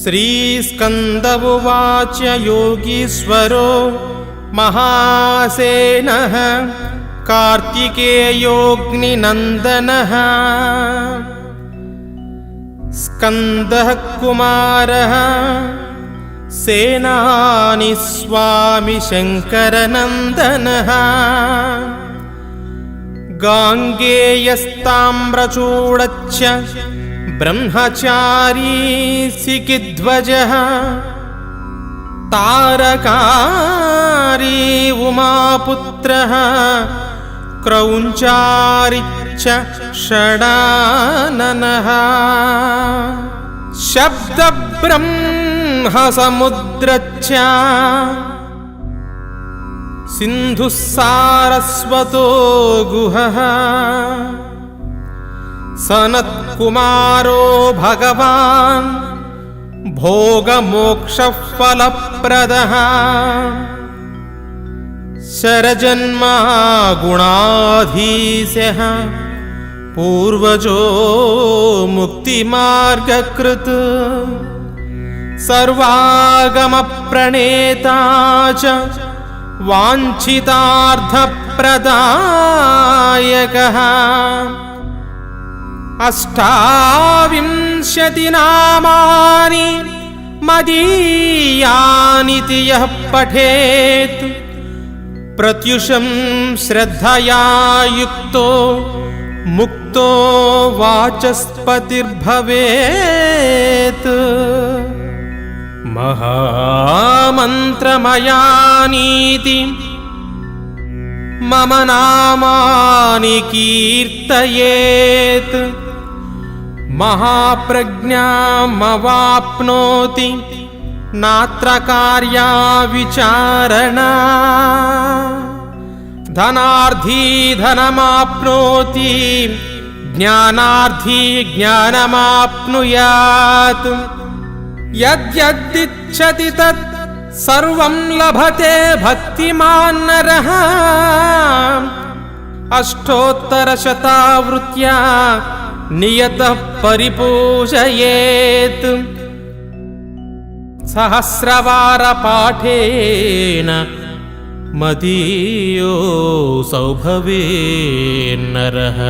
श्रीस्कन्द उवाच योगीश्वरो महासेनः कार्तिकेयोऽग्निनन्दनः स्कन्दः कुमारः सेनानी स्वामी शङ्करनन्दनः गाङ्गेयस्ताम्रचूडच्च ब्रह्मचारी सिकिध्वजः तारकारी उमापुत्रः क्रौञ्चारिच्च षडाननः शब्दब्रह्मसमुद्रच्च सिन्धुः सारस्वतो गुहः सनत्कुमारो भगवान् भोगमोक्षफलप्रदः शरजन्मा गुणाधीशः पूर्वजो मुक्तिमार्गकृत् सर्वागमप्रणेता च वाञ्छितार्थप्रदायकः अष्टाविंशति नामानि मदीयानिति यः पठेत् प्रत्युषं श्रद्धया युक्तो मुक्तो वाचस्पतिर्भवेत् महामन्त्रमयानीति मम नामानि कीर्तयेत् महाप्रज्ञामवाप्नोति नात्र कार्या विचारणा धनार्थी धनमाप्नोति ज्ञानार्थी ज्ञानमाप्नुयात् यद्यदिच्छति तत् सर्वं लभते भक्तिमान् नरः अष्टोत्तरशतावृत्या नियतः परिपूजयेत् सहस्रवारपाठेन मदीयोऽसौ भवेन्नरः।